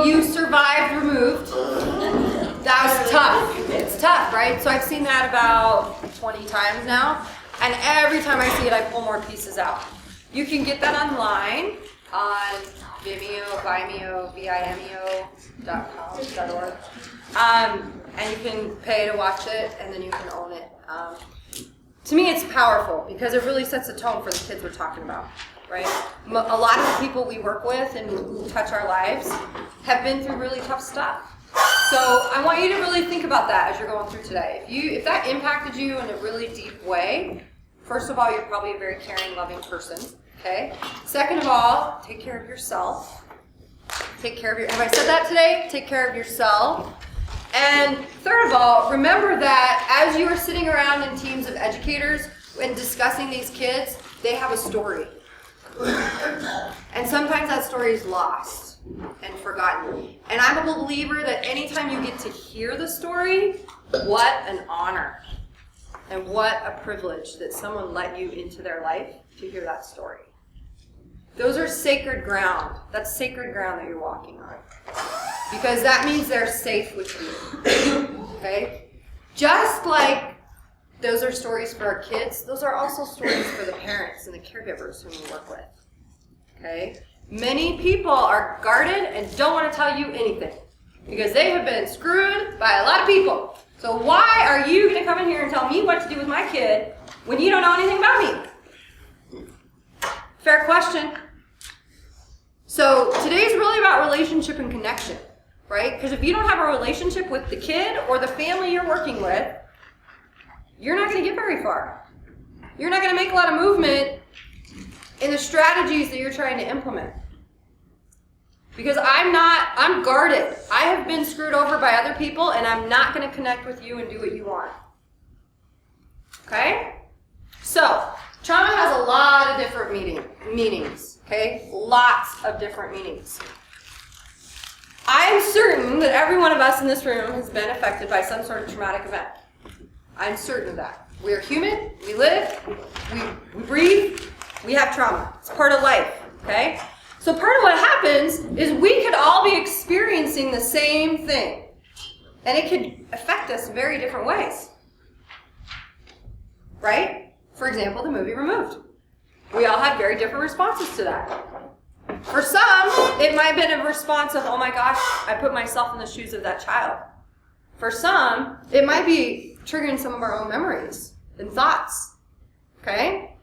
So you survived removed. That was tough. It's tough, right? So I've seen that about 20 times now. And every time I see it, I pull more pieces out. You can get that online on Vimeo, vimeo.org. And you can pay to watch it, and then you can own it. To me, it's powerful because it really sets a tone for the kids we're talking about, right? A lot of the people we work with and who touch our lives have been through really tough stuff. So I want you to really think about that as you're going through today. If that impacted you in a really deep way, first of all, you're probably a very caring, loving person, okay? Second of all, take care of yourself. Take care of have I said that today? Take care of yourself. And third of all, remember that as you are sitting around in teams of educators and discussing these kids, they have a story. And sometimes that story is lost and forgotten. And I'm a believer that anytime you get to hear the story, what an honor and what a privilege that someone let you into their life to hear that story. Those are sacred ground. That's sacred ground that you're walking on. Because that means they're safe with you. Okay? Just like those are stories for our kids, those are also stories for the parents and the caregivers whom we work with. Okay? Many people are guarded and don't want to tell you anything because they have been screwed by a lot of people. So why are you going to come in here and tell me what to do with my kid when you don't know anything about me? Fair question. So today's really about relationship and connection, right? Because if you don't have a relationship with the kid or the family you're working with, you're not going to get very far. You're not going to make a lot of movement in the strategies that you're trying to implement. Because I'm guarded. I have been screwed over by other people, and I'm not going to connect with you and do what you want. Okay? So, trauma has a lot of different meanings, okay? Lots of different meanings. I am certain that every one of us in this room has been affected by some sort of traumatic event. I'm certain of that. We are human, we live, we breathe, we have trauma. It's part of life, okay? So part of what happens is we could all be experiencing the same thing. And it could affect us in very different ways. Right? For example, the movie Removed. We all had very different responses to that. For some, it might have been a response of, oh my gosh, I put myself in the shoes of that child. For some, it might be triggering some of our own memories and thoughts. Okay?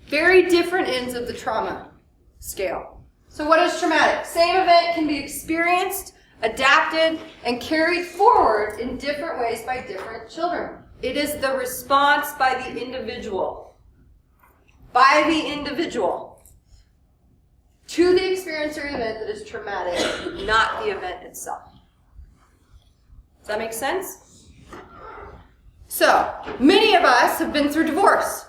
Very different ends of the trauma scale. So what is traumatic? Same event can be experienced, adapted, and carried forward in different ways by different children. It is the response by the individual. By the individual. To the experience or event that is traumatic, not the event itself. Does that make sense? So, many of us have been through divorce.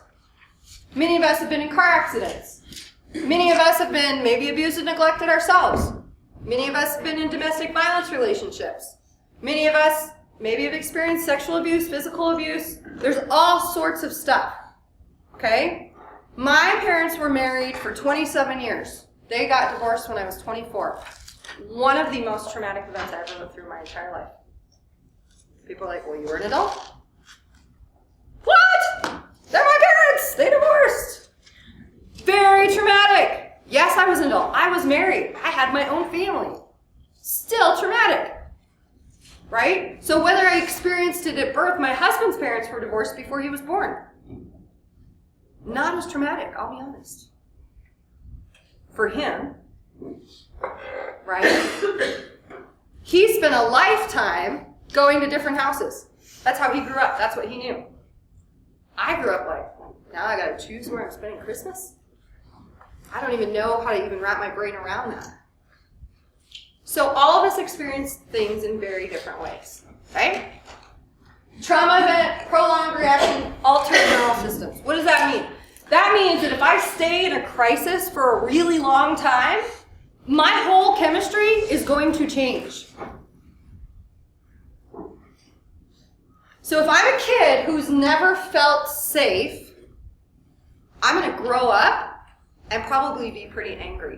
Many of us have been in car accidents. Many of us have been maybe abused and neglected ourselves. Many of us have been in domestic violence relationships. Many of us maybe have experienced sexual abuse, physical abuse. There's all sorts of stuff. Okay? My parents were married for 27 years. They got divorced when I was 24. One of the most traumatic events I ever lived through my entire life. People are like, well, you were an adult? What? They're my parents! They divorced! Very traumatic. Yes, I was an adult. I was married. I had my own family. Still traumatic. Right? So whether I experienced it at birth, my husband's parents were divorced before he was born. Not as traumatic, I'll be honest. For him, right? He spent a lifetime going to different houses. That's how he grew up. That's what he knew. I grew up like, now I gotta choose where I'm spending Christmas? I don't even know how to even wrap my brain around that. So all of us experience things in very different ways, okay? Trauma event, prolonged reaction, altered neural systems. What does that mean? That means that if I stay in a crisis for a really long time, my whole chemistry is going to change. So if I'm a kid who's never felt safe, I'm going to grow up and probably be pretty angry.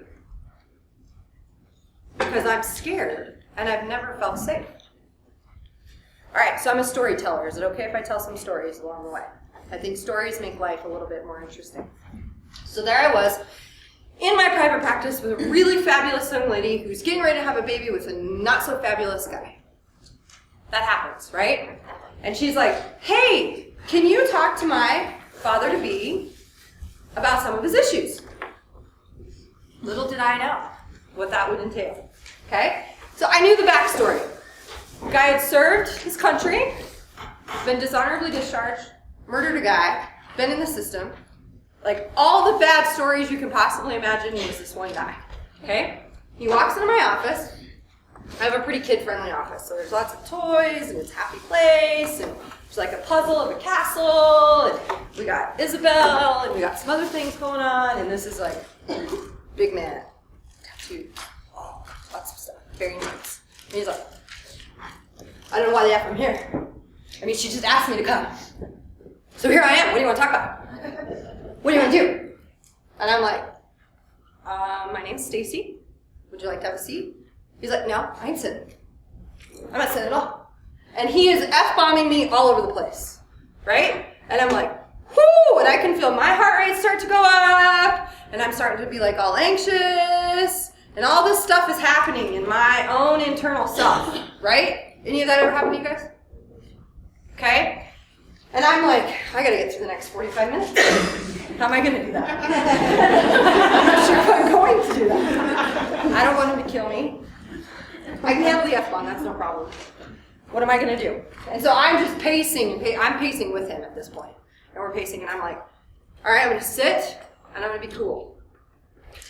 Because because I'm scared and I've never felt safe. All right, so I'm a storyteller. Is it okay if I tell some stories along the way? I think stories make life a little bit more interesting. So there I was in my private practice with a really fabulous young lady who's getting ready to have a baby with a not so fabulous guy. That happens, right? And she's like, hey, can you talk to my father-to-be about some of his issues? Little did I know what that would entail, okay? So I knew the backstory. The guy had served his country, been dishonorably discharged, murdered a guy, been in the system. Like, all the bad stories you can possibly imagine, he was this one guy, okay? He walks into my office. I have a pretty kid-friendly office, so there's lots of toys, and it's a happy place, and there's like a puzzle of a castle, and we got Isabel, and we got some other things going on, and this is like, big man, tattooed, oh, lots of stuff, very nice. And he's like, I don't know why the F I'm here. I mean, she just asked me to come. So here I am, what do you want to talk about? What do you want to do? And I'm like, my name's Stacy. Would you like to have a seat? He's like, no, I ain't sitting. I'm not sitting at all. And he is F-bombing me all over the place, right? And I'm like, whoo, and I can feel my heart rate start to go up, and I'm starting to be like all anxious, and all this stuff is happening in my own internal self, right? Any of that ever happen to you guys? Okay? And I'm like, I gotta get through the next 45 minutes. How am I gonna do that? I'm not sure if I'm going to do that. I don't want him to kill me. I can handle the F-bomb, that's no problem. What am I gonna do? And so I'm just pacing, I'm pacing with him at this point. And we're pacing, and I'm like, all right, I'm gonna sit, and I'm gonna be cool.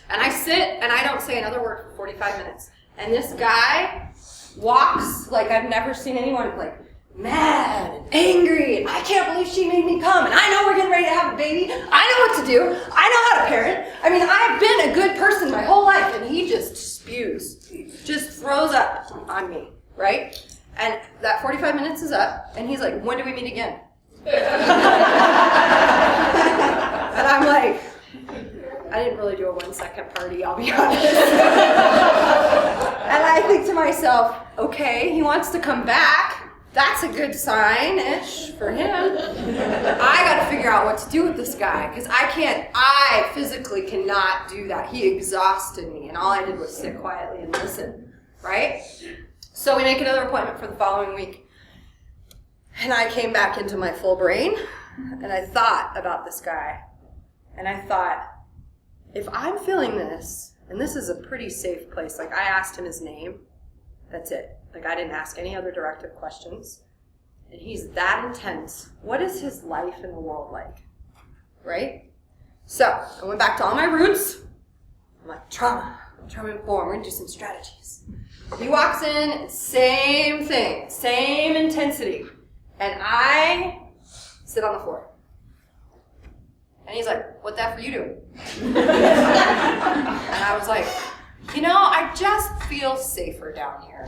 And I sit, and I don't say another word for 45 minutes. And this guy walks like I've never seen anyone, like, mad and angry, and I can't believe she made me come, and I know we're getting ready to have a baby. I know what to do. I know how to parent. I mean, I've been a good person my whole life, and he just spews, just throws up on me, right? And that 45 minutes is up, and he's like, when do we meet again? And I'm like, I didn't really do a 1-second party, I'll be honest. And I think to myself, okay, he wants to come back. That's a good sign-ish for him. I got to figure out what to do with this guy, because I physically cannot do that. He exhausted me, and all I did was sit quietly and listen, right? So we make another appointment for the following week, and I came back into my full brain, and I thought about this guy, and I thought, if I'm feeling this, and this is a pretty safe place, like I asked him his name, that's it. Like, I didn't ask any other directive questions. And he's that intense. What is his life in the world like? Right? So, I went back to all my roots. I'm like, trauma informed. We're going to do some strategies. He walks in, and same thing, same intensity. And I sit on the floor. And he's like, what the F are you doing? And I was like, you know, I just feel safer down here.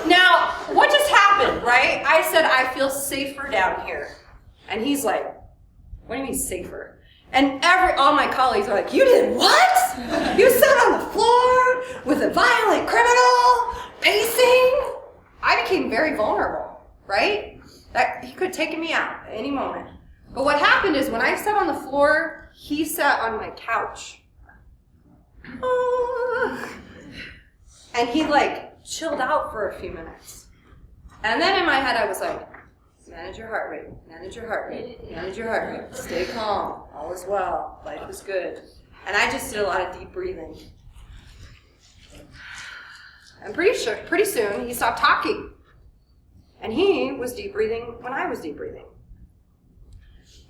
Now, what just happened, right? I said, I feel safer down here. And he's like, what do you mean safer? And all my colleagues are like, you did what? You sat on the floor with a violent criminal, pacing? I became very vulnerable, right? That he could have taken me out at any moment. But what happened is when I sat on the floor, he sat on my couch. And he like chilled out for a few minutes. And then in my head I was like, manage your heart rate, manage your heart rate, manage your heart rate, stay calm, all is well, life is good. And I just did a lot of deep breathing. And pretty soon he stopped talking. And he was deep breathing when I was deep breathing.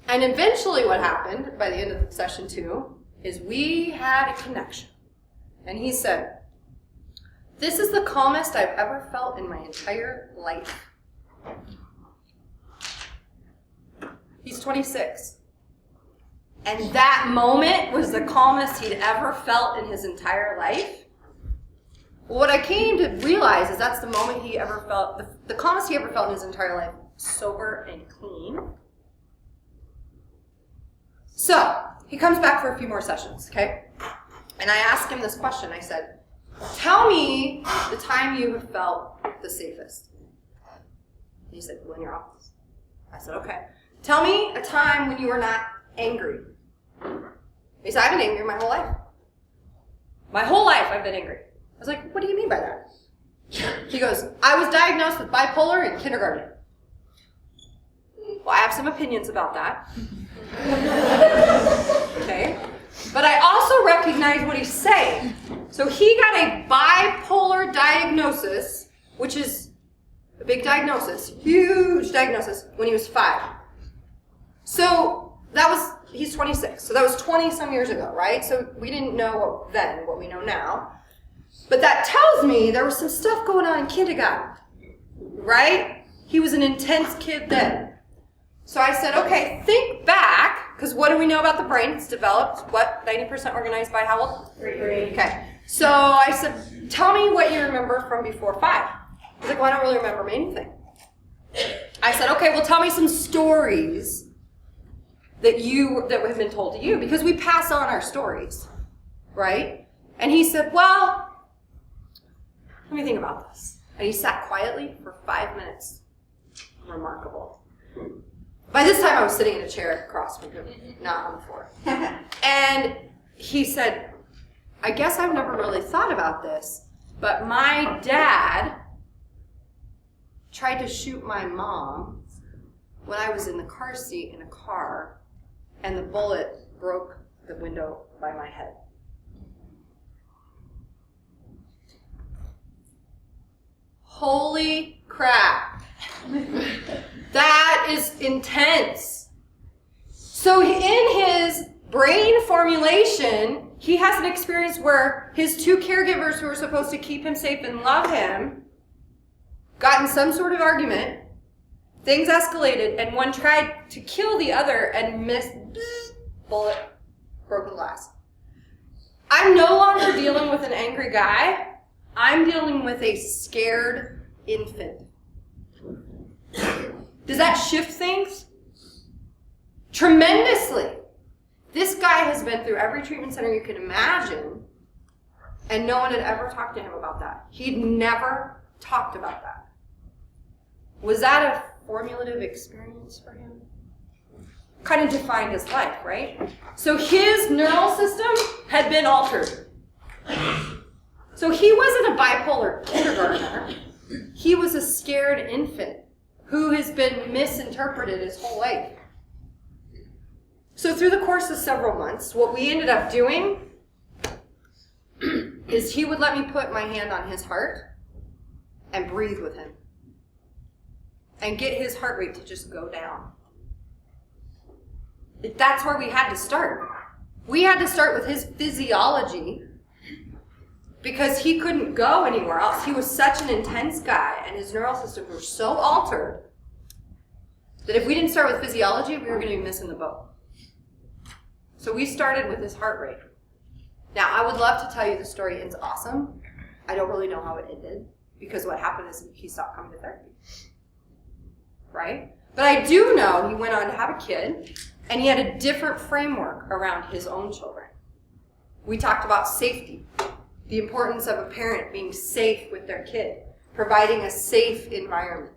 And eventually what happened by the end of session 2 is we had a connection. And he said, this is the calmest I've ever felt in my entire life. He's 26. And that moment was the calmest he'd ever felt in his entire life. Well, what I came to realize is that's the moment he ever felt, the calmest he ever felt in his entire life, sober and clean. So, he comes back for a few more sessions, okay? And I asked him this question. I said, tell me the time you have felt the safest. And he said, well, in your office. I said, okay. Tell me a time when you were not angry. He said, I've been angry my whole life. My whole life I've been angry. I was like, what do you mean by that? He goes, I was diagnosed with bipolar in kindergarten. Well, I have some opinions about that. Okay. But I also recognize what he's saying. So he got a bipolar diagnosis, which is a big diagnosis, huge diagnosis, when he was 5. So he's 26, so that was 20 some years ago, right? So we didn't know then what we know now. But that tells me there was some stuff going on in kindergarten, right? He was an intense kid then. So I said, okay, think back, because what do we know about the brain? It's developed, 90% organized by how old? 3. Okay. So I said, tell me what you remember from before 5. He's like, well, I don't really remember anything. I said, okay, well, tell me some stories that have been told to you, because we pass on our stories, right? And he said, well, let me think about this. And he sat quietly for 5 minutes. Remarkable. By this time, I was sitting in a chair across from him, not on the floor. And he said, I guess I've never really thought about this, but my dad tried to shoot my mom when I was in the car seat in a car, and the bullet broke the window by my head. Holy crap. That is intense. So in his brain formulation, he has an experience where his 2 caregivers who are supposed to keep him safe and love him got in some sort of argument, things escalated, and one tried to kill the other and missed, bullet, broken glass. I'm no longer dealing with an angry guy. I'm dealing with a scared infant. Does that shift things? Tremendously. This guy has been through every treatment center you can imagine, and no one had ever talked to him about that. He'd never talked about that. Was that a formulative experience for him? Kind of defined his life, right? So his neural system had been altered. So he wasn't a bipolar kindergartner. He was a scared infant who has been misinterpreted his whole life. So through the course of several months, what we ended up doing is he would let me put my hand on his heart and breathe with him and get his heart rate to just go down. That's where we had to start. We had to start with his physiology because he couldn't go anywhere else. He was such an intense guy, and his neural systems were so altered that if we didn't start with physiology, we were going to be missing the boat. So we started with his heart rate. Now, I would love to tell you the story. It's awesome. I don't really know how it ended, because what happened is he stopped coming to therapy. Right? But I do know he went on to have a kid, and he had a different framework around his own children. We talked about safety, the importance of a parent being safe with their kid, providing a safe environment,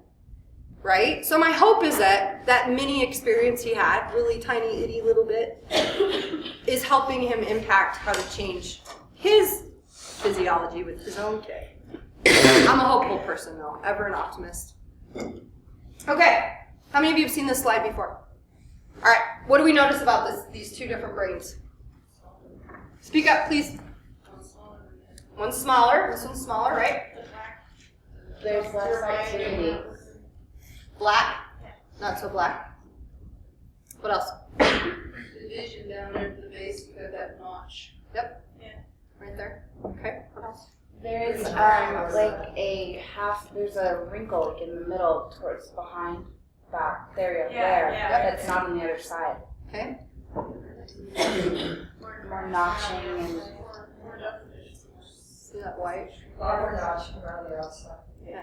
right? So my hope is that that mini experience he had, really tiny, itty little bit, is helping him impact how to change his physiology with his own kid. I'm a hopeful person, though, ever an optimist. Okay, how many of you have seen this slide before? All right, what do we notice about these 2 different brains? Speak up, please. One's smaller. This one's smaller, right? There's less activity. Black? Not so black. What else? The vision down there at the base, you got that notch. Yep. Yeah. Right there. Okay, what else? There's there's a wrinkle like in the middle towards behind back there. That's not on the other side. Okay. More notching and See that white? More notching around the outside. Yeah.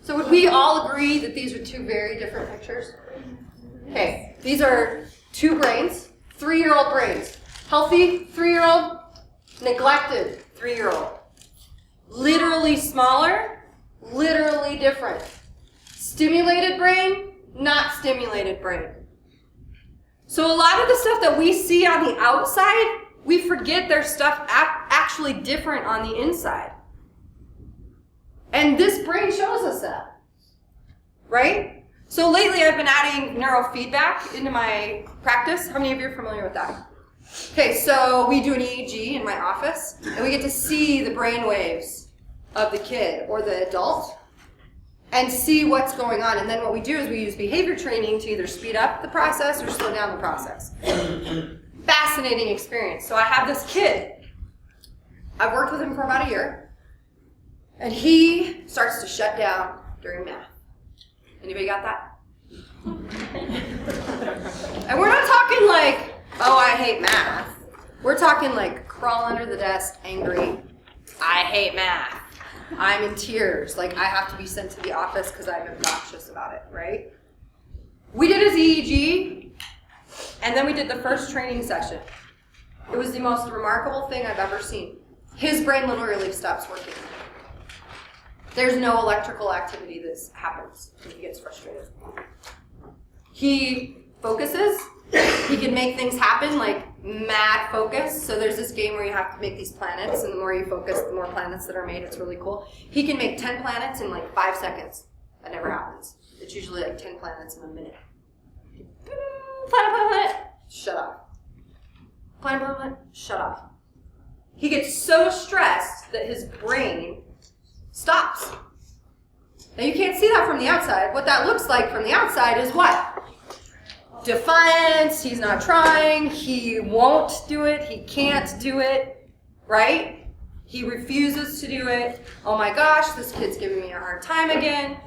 So would we all agree that these are 2 very different pictures? Okay, these are 2 brains, 3-year-old brains. Healthy 3-year-old, Neglected 3-year-old. Literally smaller, literally different. Stimulated brain, not stimulated brain. So a lot of the stuff that we see on the outside, we forget there's stuff actually different on the inside. And this brain shows us that, right? So lately I've been adding neurofeedback into my practice. How many of you are familiar with that? Okay, so we do an EEG in my office, and we get to see the brain waves of the kid or the adult and see what's going on. And then what we do is we use behavior training to either speed up the process or slow down the process. Fascinating experience. So I have this kid. I've worked with him for about a year, and he starts to shut down during math. Anybody got that? And we're not talking like, oh, I hate math. We're talking like crawl under the desk, angry. I hate math. I'm in tears. Like I have to be sent to the office because I'm obnoxious about it, right? We did his EEG, and then we did the first training session. It was the most remarkable thing I've ever seen. His brain literally stops working. There's no electrical activity that happens when he gets frustrated. He focuses. He can make things happen, like mad focus. So there's this game where you have to make these planets, and the more you focus, the more planets that are made. It's really cool. He can make 10 planets in like 5 seconds. That never happens. It's usually like 10 planets in a minute. Planet, shut off. Planet, shut off. He gets so stressed that his brain stops. Now you can't see that from the outside. What that looks like from the outside is what? Defiance, he's not trying, he won't do it, he can't do it, right? He refuses to do it. Oh my gosh, this kid's giving me a hard time again.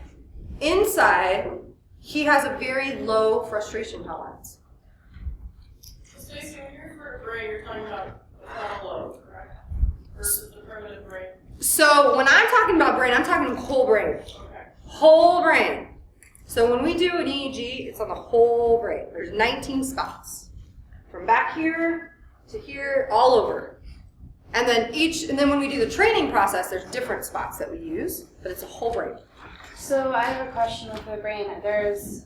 Inside, he has a very low frustration tolerance. Stacy, when you refer to brain, you're talking about the frontal lobe, correct? Versus the primitive brain. So when I'm talking about brain, I'm talking whole brain. Okay. Whole brain. So when we do an EEG, it's on the whole brain. There's 19 spots. From back here to here, all over. And then when we do the training process, there's different spots that we use, but it's a whole brain. So I have a question with the brain. There's,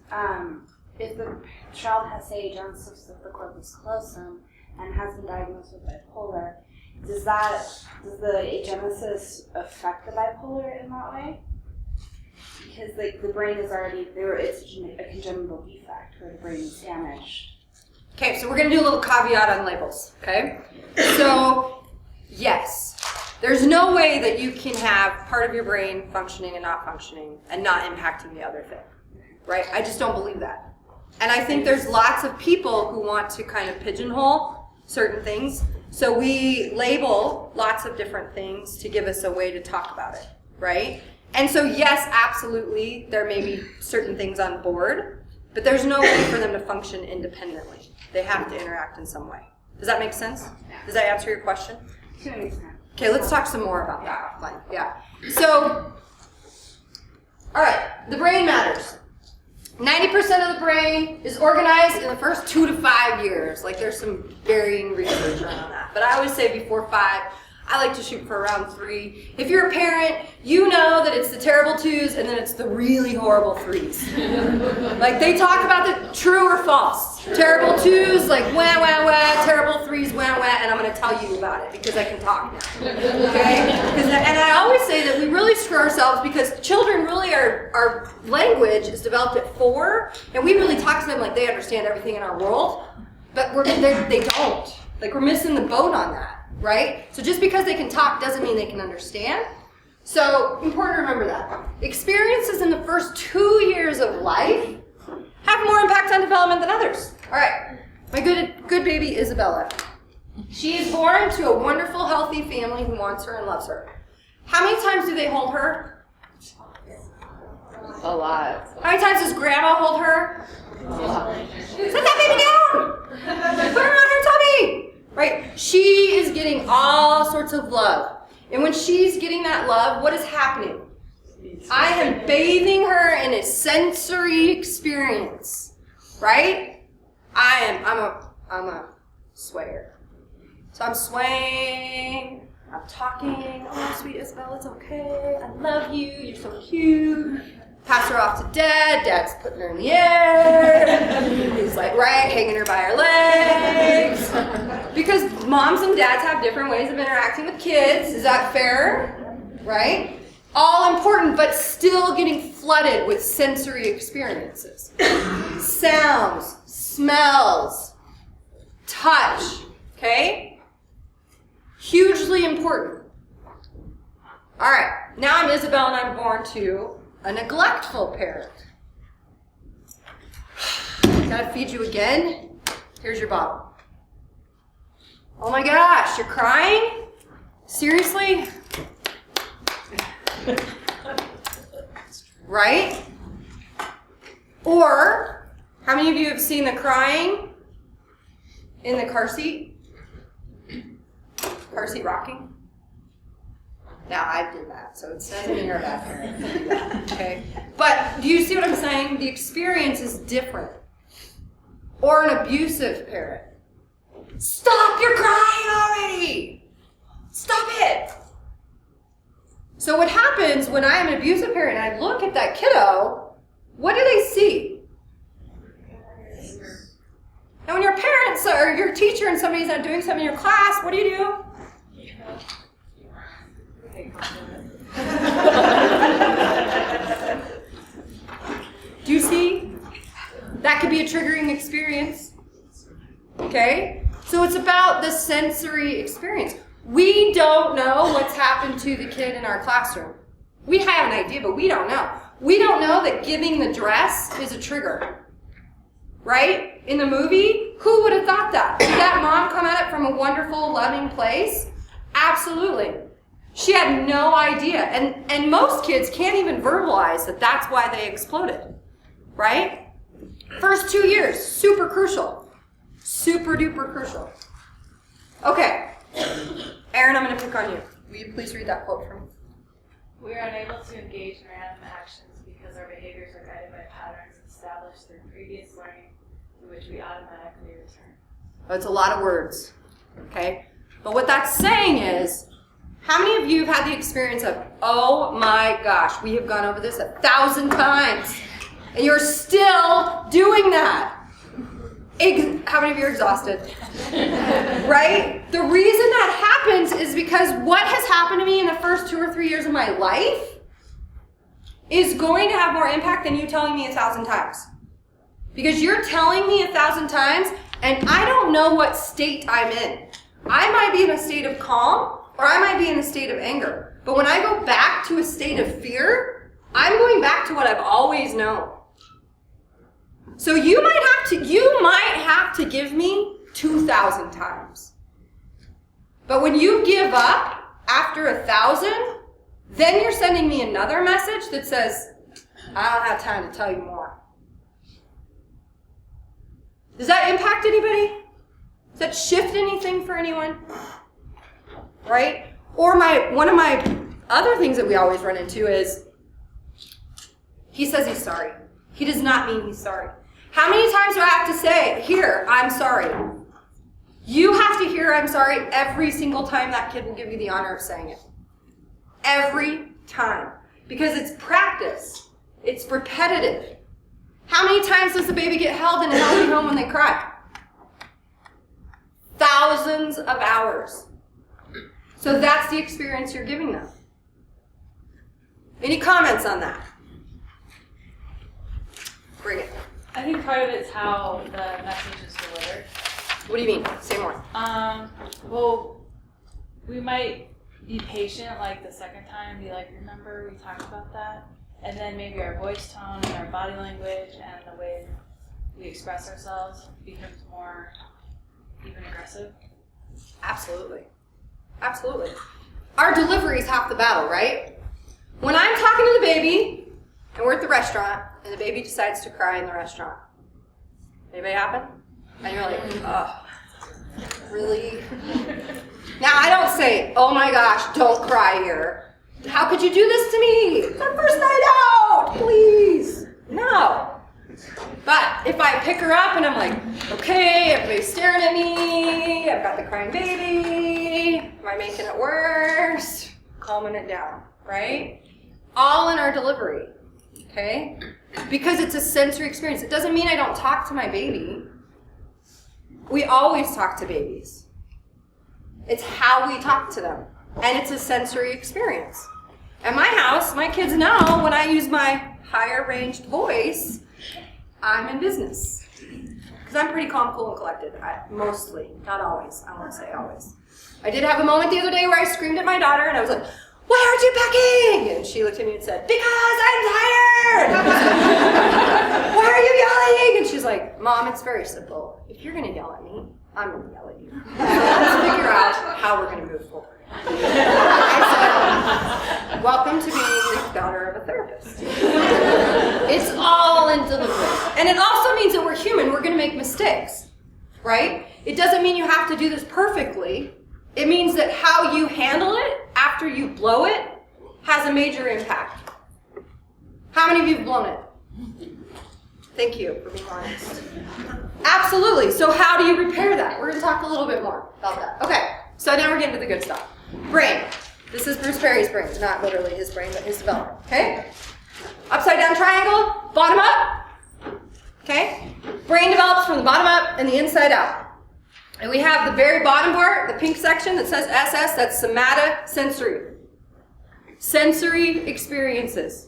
if the child has, say, agenesis of the corpus callosum and has been diagnosed with bipolar, does the agenesis affect the bipolar in that way? Because like the brain is already there, it's a congenital defect where the brain is damaged. Okay, so we're going to do a little caveat on labels, okay? So, yes, there's no way that you can have part of your brain functioning and not impacting the other thing, right? I just don't believe that. And I think there's lots of people who want to kind of pigeonhole certain things. So we label lots of different things to give us a way to talk about it, right? And so yes, absolutely, there may be certain things on board, but there's no way for them to function independently. They have to interact in some way. Does that make sense? Does that answer your question? Okay, let's talk some more about that offline. Yeah. So, all right, the brain matters. 90% of the brain is organized in the first 2 to 5 years. Like there's some varying research around that. But I always say before 5, I like to shoot for around 3. If you're a parent, you know that it's the terrible 2s and then it's the really horrible 3s. Like they talk about the true or false. Terrible 2s, like wah, wah, wah. Terrible 3s, wah, wah. And I'm going to tell you about it because I can talk now. Okay? And I always say that we really screw ourselves because children really our language is developed at 4. And we really talk to them like they understand everything in our world. But they don't. Like we're missing the boat on that. Right? So just because they can talk doesn't mean they can understand. So important to remember that. Experiences in the first 2 years of life have more impact on development than others. All right, my good baby Isabella. She is born to a wonderful, healthy family who wants her and loves her. How many times do they hold her? A lot. How many times does grandma hold her? A lot. Set that baby down! Put her on her tummy! Right? She is getting all sorts of love. And when she's getting that love, what is happening? I am bathing her in a sensory experience. Right? I'm a swayer. So I'm swaying, I'm talking, oh, sweet Isabel, it's okay, I love you, you're so cute. Pass her off to Dad, Dad's putting her in the air. He's like, right, hanging her by her legs. Because moms and dads have different ways of interacting with kids, is that fair? Right? All important, but still getting flooded with sensory experiences. Sounds, smells, touch, okay? Hugely important. All right, now I'm Isabel and I'm born to a neglectful parent. Gotta feed you again. Here's your bottle. Oh my gosh, you're crying? Seriously? Right? Or, how many of you have seen the crying in the car seat? Car seat rocking? Now, I did that, so it doesn't mean you're a bad parent. Okay? But do you see what I'm saying? The experience is different. Or an abusive parent. Stop, you're crying already! Stop it! So what happens when I am an abusive parent and I look at that kiddo, what do they see? And when your parents or your teacher and somebody's not doing something in your class, what do? Do you see? That could be a triggering experience. Okay? So it's about the sensory experience. We don't know what's happened to the kid in our classroom. We have an idea, but we don't know. We don't know that giving the dress is a trigger. Right? In the movie, who would have thought that? Did that mom come at it from a wonderful, loving place? Absolutely. She had no idea. And most kids can't even verbalize that that's why they exploded. Right? First 2 years, super crucial. Super duper crucial. Okay. Aaron, I'm going to pick on you. Will you please read that quote for me? We are unable to engage in random actions because our behaviors are guided by patterns established through previous learning to which we automatically return. Oh, it's a lot of words. Okay? But what that's saying is, how many of you have had the experience of, oh my gosh, we have gone over this 1,000 times, and you're still doing that? How many of you are exhausted? Right? The reason that happens is because what has happened to me in the first 2 or 3 years of my life is going to have more impact than you telling me 1,000 times. Because you're telling me 1,000 times, and I don't know what state I'm in. I might be in a state of calm, or I might be in a state of anger. But when I go back to a state of fear, I'm going back to what I've always known. So you might have to give me 2,000 times. But when you give up after 1,000, then you're sending me another message that says, I don't have time to tell you more. Does that impact anybody? Does that shift anything for anyone? Right? Or one of my other things that we always run into is, he says he's sorry. He does not mean he's sorry. How many times do I have to say, here, I'm sorry? You have to hear I'm sorry every single time that kid will give you the honor of saying it. Every time. Because it's practice. It's repetitive. How many times does the baby get held in a healthy home when they cry? Thousands of hours. So that's the experience you're giving them. Any comments on that? Bring it. I think part of it's how the message is delivered. What do you mean? Say more. Well, we might be patient like the second time, be like, remember we talked about that? And then maybe our voice tone and our body language and the way we express ourselves becomes more even aggressive. Absolutely. Absolutely. Our delivery is half the battle, right? When I'm talking to the baby, and we're at the restaurant, and the baby decides to cry in the restaurant. Anybody happen? And you're like, oh, really? Now, I don't say, oh my gosh, don't cry here. How could you do this to me? It's our first night out, please. No. But if I pick her up and I'm like, okay, everybody's staring at me, I've got the crying baby, am I making it worse? Calming it down, right? All in our delivery, okay? Because it's a sensory experience. It doesn't mean I don't talk to my baby. We always talk to babies. It's how we talk to them. And it's a sensory experience. At my house, my kids know when I use my higher ranged voice, I'm in business. Because I'm pretty calm, cool, and collected. Mostly. Not always. I won't say always. I did have a moment the other day where I screamed at my daughter and I was like, why aren't you packing? And she looked at me and said, because I'm tired. Why are you yelling? And she's like, Mom, it's very simple. If you're going to yell at me, I'm going to yell at you. Let's figure out how we're going to move forward. I said, welcome to being the daughter of a therapist. It's all in delivery. And it also means that we're human. We're going to make mistakes, right? It doesn't mean you have to do this perfectly. It means that how you handle it after you blow it has a major impact. How many of you have blown it? Thank you for being honest. Absolutely. So how do you repair that? We're going to talk a little bit more about that. Okay, so now we're getting to the good stuff. Brain. This is Bruce Perry's brain. Not literally his brain, but his development. Okay? Upside down triangle, bottom up. Okay? Brain develops from the bottom up and the inside out. And we have the very bottom part, the pink section that says SS, that's somatosensory. Sensory experiences.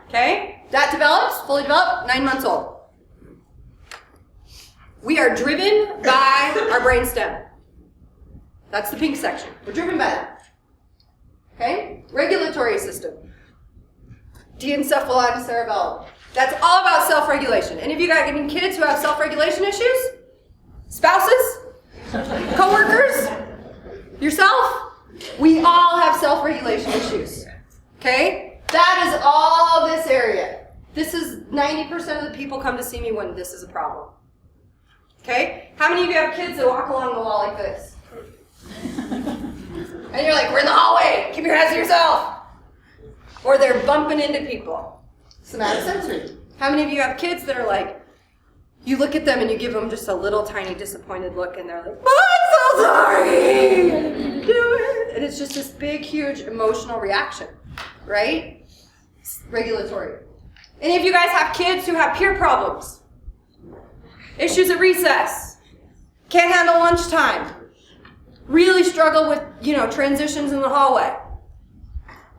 Okay? That develops, fully developed, 9 months old. We are driven by our brainstem. That's the pink section. We're driven by that. Okay? Regulatory system. Diencephalon cerebellum. That's all about self-regulation. Any of you got any kids who have self-regulation issues? Spouses? Co-workers? Yourself? We all have self-regulation issues. Okay? That is all this area. This is 90% of the people come to see me when this is a problem. Okay? How many of you have kids that walk along the wall like this? And you're like, we're in the hallway. Keep your hands to yourself. Or they're bumping into people. Somatosensory. How many of you have kids that are like, you look at them and you give them just a little tiny disappointed look and they're like, oh, I'm so sorry. I didn't do it. And it's just this big, huge emotional reaction, right? It's regulatory. Any of you guys have kids who have peer problems? Issues at recess? Can't handle lunchtime? Really struggle with, transitions in the hallway?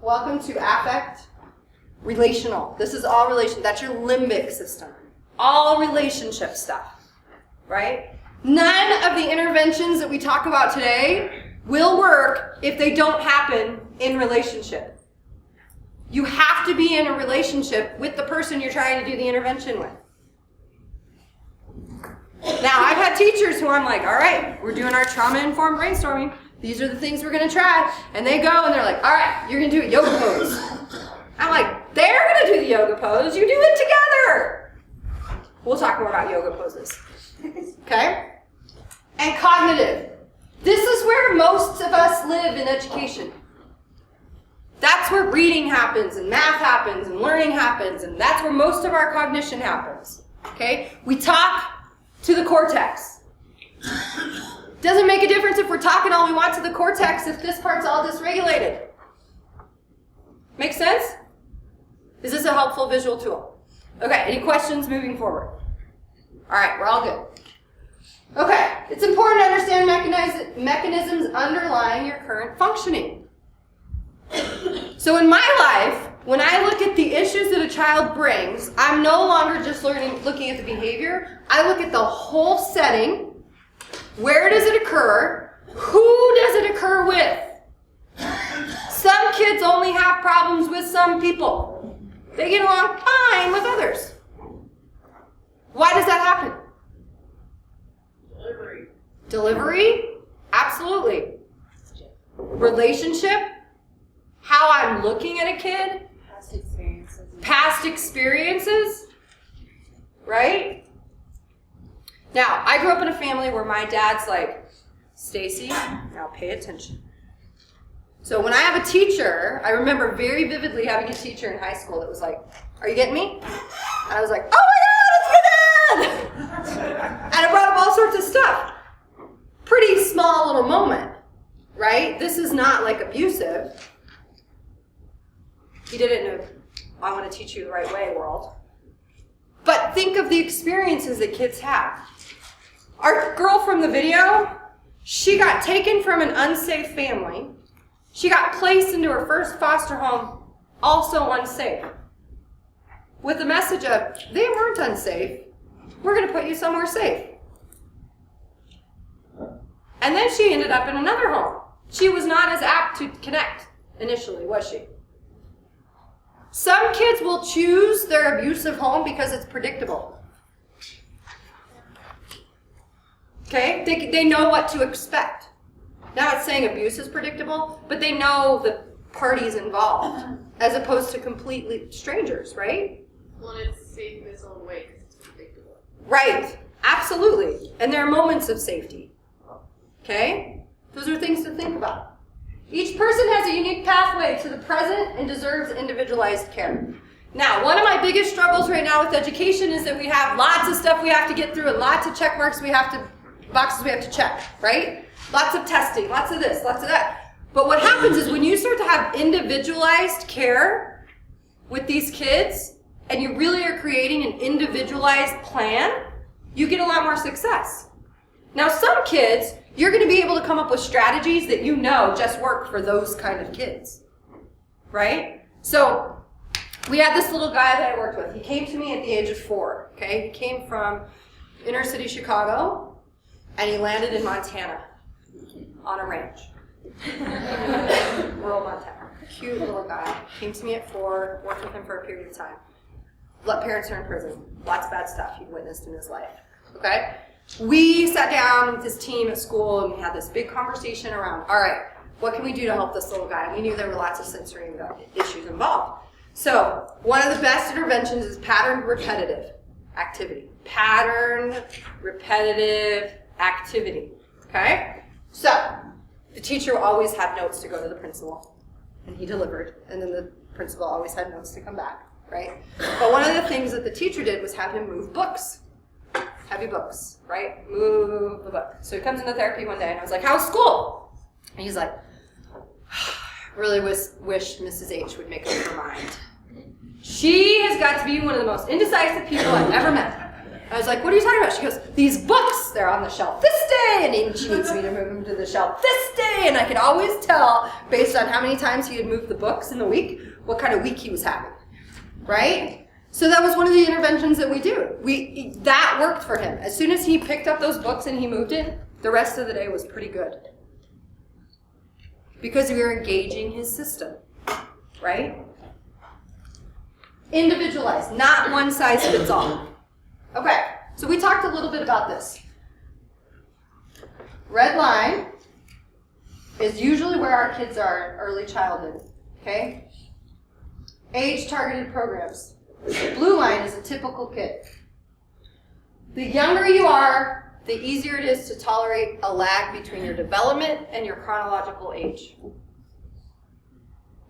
Welcome to affect relational. This is all relation. That's your limbic system. All relationship stuff, right? None of the interventions that we talk about today will work if they don't happen in relationship. You have to be in a relationship with the person you're trying to do the intervention with. Now, I've had teachers who I'm like, all right, we're doing our trauma-informed brainstorming. These are the things we're going to try. And they go and they're like, all right, you're going to do a yoga pose. I'm like, they're going to do the yoga pose. You do it together. We'll talk more about yoga poses. Okay? And cognitive. This is where most of us live in education. That's where reading happens, and math happens, and learning happens, and that's where most of our cognition happens. Okay? We talk to the cortex. Doesn't make a difference if we're talking all we want to the cortex if this part's all dysregulated. Make sense? Is this a helpful visual tool? Okay, any questions moving forward? All right, we're all good. Okay, it's important to understand mechanisms underlying your current functioning. So in my life, when I look at the issues that a child brings, I'm no longer just looking at the behavior. I look at the whole setting. Where does it occur? Who does it occur with? Some kids only have problems with some people. They get along fine with others. Why does that happen? Delivery? Absolutely. Relationship? How I'm looking at a kid? Past experiences? Right? Now, I grew up in a family where my dad's like, Stacy, now pay attention. So when I have a teacher, I remember very vividly having a teacher in high school that was like, are you getting me? And I was like, oh my God, all sorts of stuff. Pretty small little moment, right? This is not like abusive. He did it in a, I want to teach you the right way world. But think of the experiences that kids have. Our girl from the video, she got taken from an unsafe family. She got placed into her first foster home, also unsafe. With the message of, they weren't unsafe. We're going to put you somewhere safe. And then she ended up in another home. She was not as apt to connect initially, was she? Some kids will choose their abusive home because it's predictable. Okay? They know what to expect. Not saying abuse is predictable, but they know the parties involved, as opposed to completely strangers, right? Well, it's safe in its own way because it's predictable. Right. Absolutely. And there are moments of safety. Okay? Those are things to think about. Each person has a unique pathway to the present and deserves individualized care. Now, one of my biggest struggles right now with education is that we have lots of stuff we have to get through and lots of check marks boxes we have to check, right? Lots of testing, lots of this, lots of that. But what happens is when you start to have individualized care with these kids and you really are creating an individualized plan, you get a lot more success. Now, some kids, you're going to be able to come up with strategies that you know just work for those kind of kids, right? So we had this little guy that I worked with. He came to me at the age of 4, okay? He came from inner city Chicago, and he landed in Montana on a ranch. Rural Montana. Cute little guy. Came to me at 4, worked with him for a period of time. Parents are in prison. Lots of bad stuff he witnessed in his life, okay? We sat down with his team at school and we had this big conversation around, all right, what can we do to help this little guy? And we knew there were lots of sensory issues involved. So one of the best interventions is patterned repetitive activity. Patterned repetitive activity, okay? So the teacher always had notes to go to the principal, and he delivered, and then the principal always had notes to come back, right? But one of the things that the teacher did was have him move books. Heavy books, right? Move the book. So he comes into therapy one day and I was like, how's school? And he's like, really wish Mrs. H would make up her mind. She has got to be one of the most indecisive people I've ever met. I was like, what are you talking about? She goes, these books, they're on the shelf this day, and she needs me to move them to the shelf this day. And I could always tell, based on how many times he had moved the books in the week, what kind of week he was having, right? So that was one of the interventions that we do. That worked for him. As soon as he picked up those books and he moved it, the rest of the day was pretty good. Because we were engaging his system, right? Individualized, not one size fits all. Okay, so we talked a little bit about this. Red line is usually where our kids are in early childhood, okay? Age-targeted programs. Blue line is a typical kid. The younger you are, the easier it is to tolerate a lag between your development and your chronological age.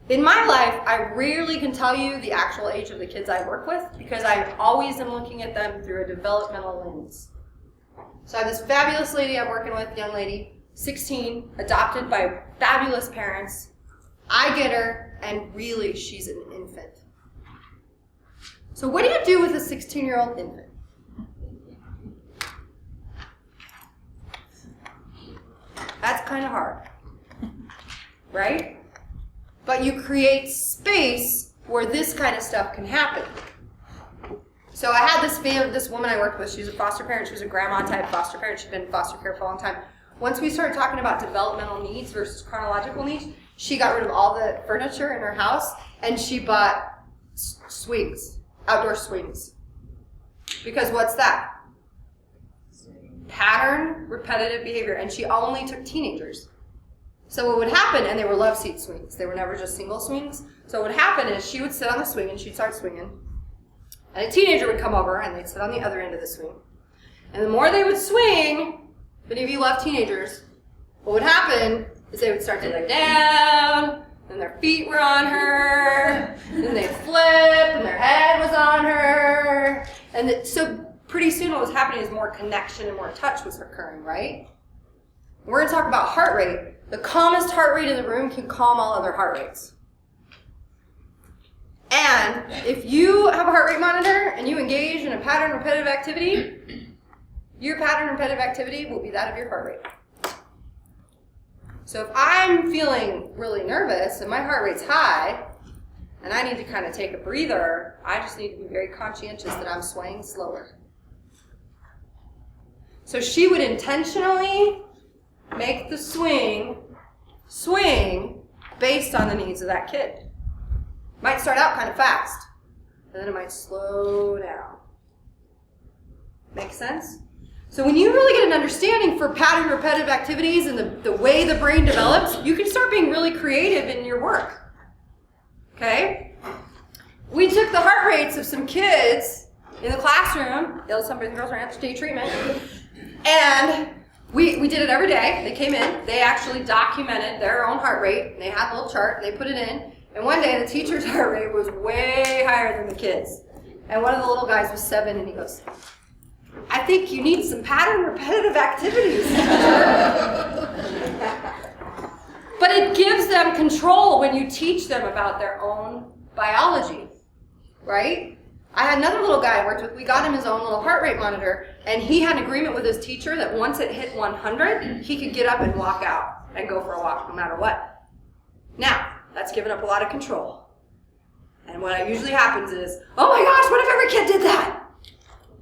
In my life, I rarely can tell you the actual age of the kids I work with because I always am looking at them through a developmental lens. So I have this fabulous lady I'm working with, young lady, 16, adopted by fabulous parents. I get her, and really, she's an infant. So what do you do with a 16-year-old infant? That's kind of hard, right? But you create space where this kind of stuff can happen. So I had this woman I worked with. She was a foster parent. She was a grandma-type foster parent. She'd been in foster care for a long time. Once we started talking about developmental needs versus chronological needs, she got rid of all the furniture in her house, and she bought swings. Outdoor swings. Because what's that? Pattern, repetitive behavior. And she only took teenagers. So what would happen, and they were love seat swings. They were never just single swings. So what would happen is she would sit on the swing and she'd start swinging. And a teenager would come over and they'd sit on the other end of the swing. And the more they would swing, if any of you love teenagers, what would happen is they would start to lay down, and their feet were on her, and they'd flip, and their head was on her. And so pretty soon what was happening is more connection and more touch was occurring, right? We're going to talk about heart rate. The calmest heart rate in the room can calm all other heart rates. And if you have a heart rate monitor and you engage in a pattern repetitive activity, your pattern repetitive activity will be that of your heart rate. So if I'm feeling really nervous and my heart rate's high, and I need to kind of take a breather, I just need to be very conscientious that I'm swaying slower. So she would intentionally make the swing based on the needs of that kid. Might start out kind of fast, and then it might slow down. Make sense? So when you really get an understanding for pattern repetitive activities and the way the brain develops, you can start being really creative in your work. Okay? We took the heart rates of some kids in the classroom, some boys and girls are on day treatment, and we did it every day. They came in, they actually documented their own heart rate, and they had a little chart, and they put it in, and one day the teacher's heart rate was way higher than the kids. And one of the little guys was 7, and he goes, I think you need some pattern repetitive activities. But it gives them control when you teach them about their own biology, right? I had another little guy I worked with, we got him his own little heart rate monitor, and he had an agreement with his teacher that once it hit 100, he could get up and walk out and go for a walk no matter what. Now, that's given up a lot of control. And what usually happens is, oh my gosh, what if every kid did that?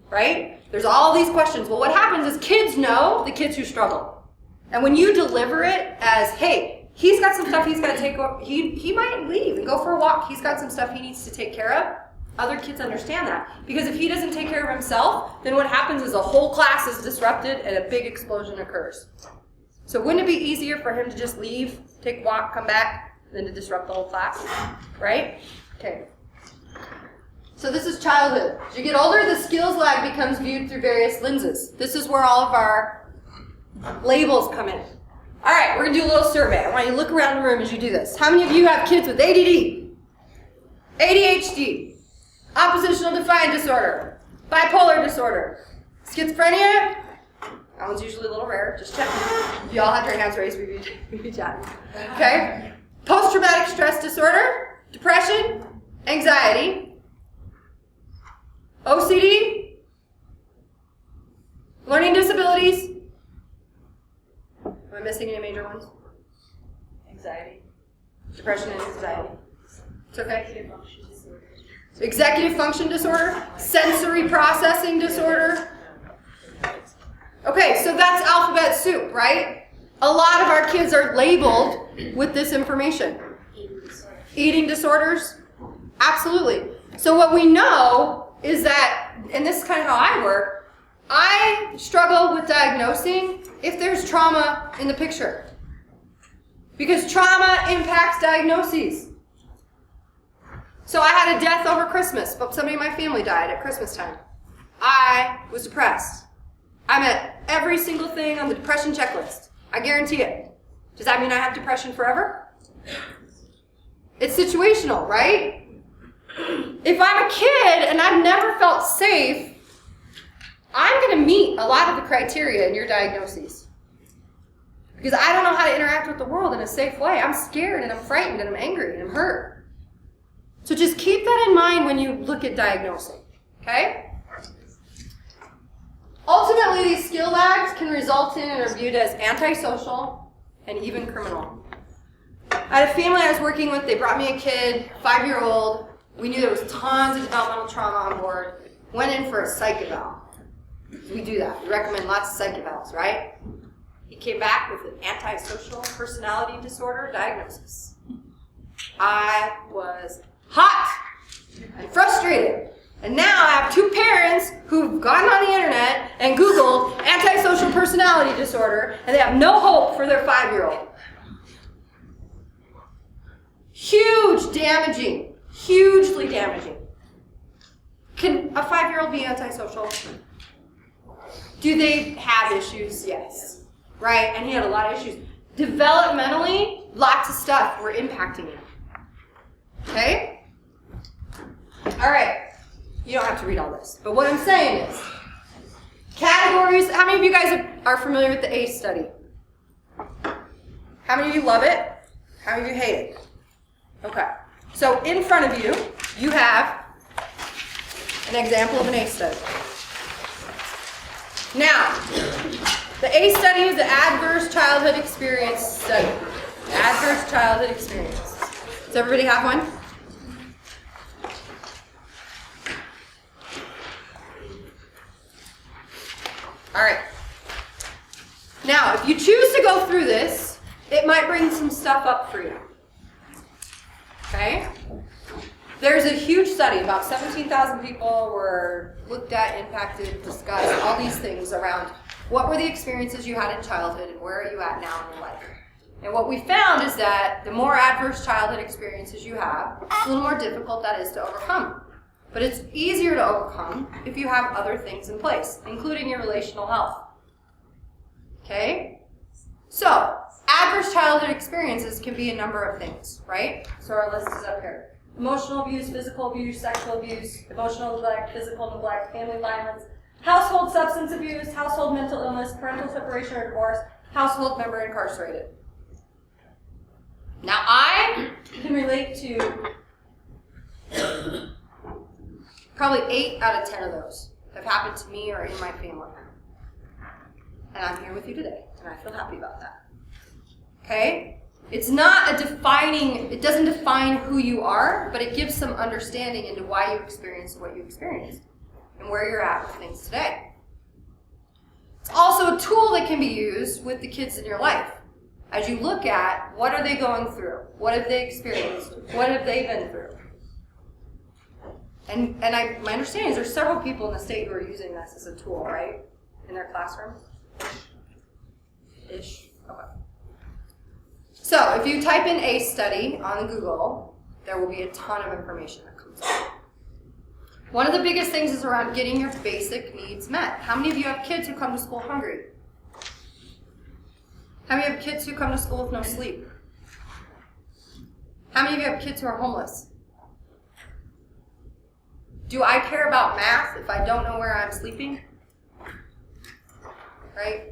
Right? There's all these questions. Well, what happens is kids know the kids who struggle. And when you deliver it as, hey, he's got some stuff he's got to take over, he might leave and go for a walk. He's got some stuff he needs to take care of. Other kids understand that. Because if he doesn't take care of himself, then what happens is a whole class is disrupted and a big explosion occurs. So wouldn't it be easier for him to just leave, take a walk, come back, than to disrupt the whole class? Right? Okay. So this is childhood. As you get older, the skills lag becomes viewed through various lenses. This is where all of our labels come in. All right, we're going to do a little survey. I want you to look around the room as you do this. How many of you have kids with ADD, ADHD, oppositional defiant disorder, bipolar disorder, schizophrenia? That one's usually a little rare. Just check. If you all had your hands raised, we'd be chatting. Okay? Post-traumatic stress disorder, depression, anxiety, OCD, learning disabilities. Am I missing any major ones? Anxiety. Depression and anxiety. It's okay. Executive function disorder, sensory processing disorder. Okay, so that's alphabet soup, right? A lot of our kids are labeled with this information. Eating disorders? Absolutely. So what we know is that, and this is kind of how I work, I struggle with diagnosing if there's trauma in the picture. Because trauma impacts diagnoses. So I had a death over Christmas, but somebody in my family died at Christmas time. I was depressed. I met every single thing on the depression checklist. I guarantee it. Does that mean I have depression forever? It's situational, right? If I'm a kid and I've never felt safe, I'm going to meet a lot of the criteria in your diagnoses. Because I don't know how to interact with the world in a safe way. I'm scared and I'm frightened and I'm angry and I'm hurt. So just keep that in mind when you look at diagnosing, okay? Ultimately, these skill lags can result in and are viewed as antisocial and even criminal. I had a family I was working with. They brought me a kid, 5-year-old. We knew there was tons of developmental trauma on board. Went in for a psych eval. We do that. We recommend lots of psych evals, right? He came back with an antisocial personality disorder diagnosis. I was hot and frustrated. And now I have 2 parents who've gone on the internet and Googled antisocial personality disorder, and they have no hope for their 5-year-old. Huge damaging. Hugely damaging. Can a 5-year-old be antisocial? Do they have issues? Yes. Right? And he had a lot of issues. Developmentally, lots of stuff were impacting him. Okay? All right. You don't have to read all this. But what I'm saying is, Categories. How many of you guys are familiar with the ACE study? How many of you love it? How many of you hate it? Okay. So in front of you, you have an example of an ACE study. Now, the ACE study is the Adverse Childhood Experience Study. Adverse Childhood Experience. Does everybody have one? All right. Now, if you choose to go through this, it might bring some stuff up for you. Okay? There's a huge study. About 17,000 people were looked at, impacted, discussed, all these things around what were the experiences you had in childhood and where are you at now in your life. And what we found is that the more adverse childhood experiences you have, the little more difficult that is to overcome. But it's easier to overcome if you have other things in place, including your relational health. Okay? So, adverse childhood experiences can be a number of things, right? So our list is up here. Emotional abuse, physical abuse, sexual abuse, emotional neglect, physical neglect, family violence, household substance abuse, household mental illness, parental separation or divorce, household member incarcerated. Now, I can relate to probably 8 out of 10 of those have happened to me or in my family. And I'm here with you today, and I feel happy about that. Okay? It's not it doesn't define who you are, but it gives some understanding into why you experienced what you experienced and where you're at with things today. It's also a tool that can be used with the kids in your life. As you look at what are they going through, what have they experienced, what have they been through. And my understanding is there's several people in the state who are using this as a tool, right? In their classrooms? Ish. Okay. So if you type in ACE study on Google, there will be a ton of information that comes up. One of the biggest things is around getting your basic needs met. How many of you have kids who come to school hungry? How many have kids who come to school with no sleep? How many of you have kids who are homeless? Do I care about math if I don't know where I'm sleeping? Right?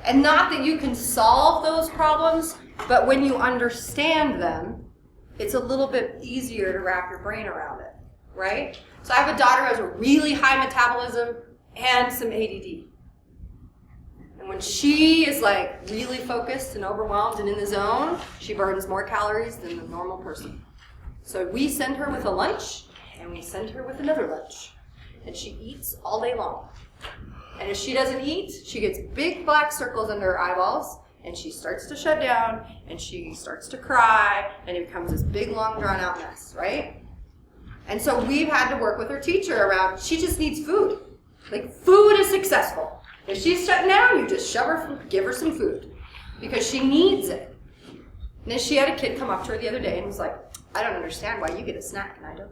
And not that you can solve those problems, but when you understand them, it's a little bit easier to wrap your brain around it, right? So I have a daughter who has a really high metabolism and some ADD. And when she is like really focused and overwhelmed and in the zone, she burns more calories than the normal person. So we send her with a lunch, and we send her with another lunch. And she eats all day long. And if she doesn't eat, she gets big black circles under her eyeballs, and she starts to shut down, and she starts to cry, and it becomes this big, long, drawn-out mess, right? And so we've had to work with her teacher around, she just needs food. Like, food is successful. If she's shutting down, you just give her some food, because she needs it. And then she had a kid come up to her the other day and was like, I don't understand why you get a snack and I don't.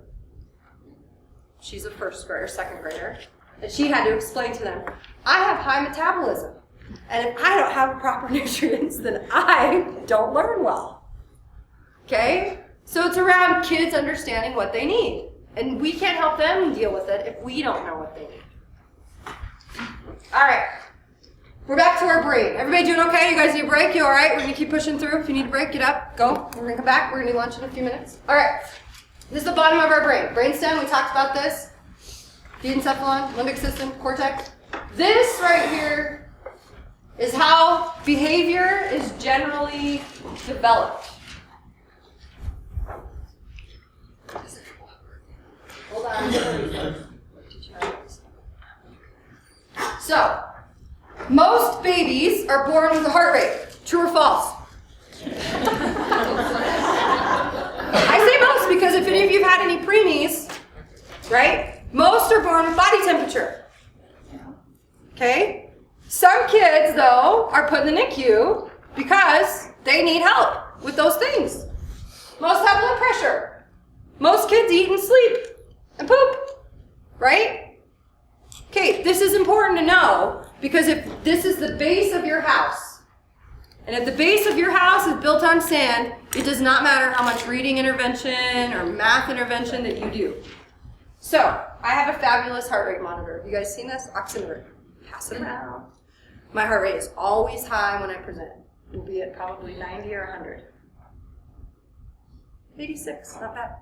She's a first grader, second grader. And she had to explain to them, I have high metabolism. And if I don't have proper nutrients, then I don't learn well. Okay? So it's around kids understanding what they need. And we can't help them deal with it if we don't know what they need. All right. We're back to our brain. Everybody doing okay? You guys need a break? You all right? We're going to keep pushing through. If you need a break, get up, go. We're going to come back. We're going to do lunch in a few minutes. All right. This is the bottom of our brain. Brainstem, we talked about this. Diencephalon, limbic system, cortex. This right here is how behavior is generally developed. Hold on. So, most babies are born with a heart rate. True or false? I say most because if any of you have had any preemies, right? Most are born with body temperature. Okay? Some kids, though, are put in the NICU because they need help with those things. Most have blood pressure. Most kids eat and sleep and poop. Right? Okay, this is important to know because if this is the base of your house, and if the base of your house is built on sand, it does not matter how much reading intervention or math intervention that you do. So, I have a fabulous heart rate monitor. You guys seen this? Oximeter. Pass it around. My heart rate is always high when I present. It will be at probably 90 or 100. 86, not bad.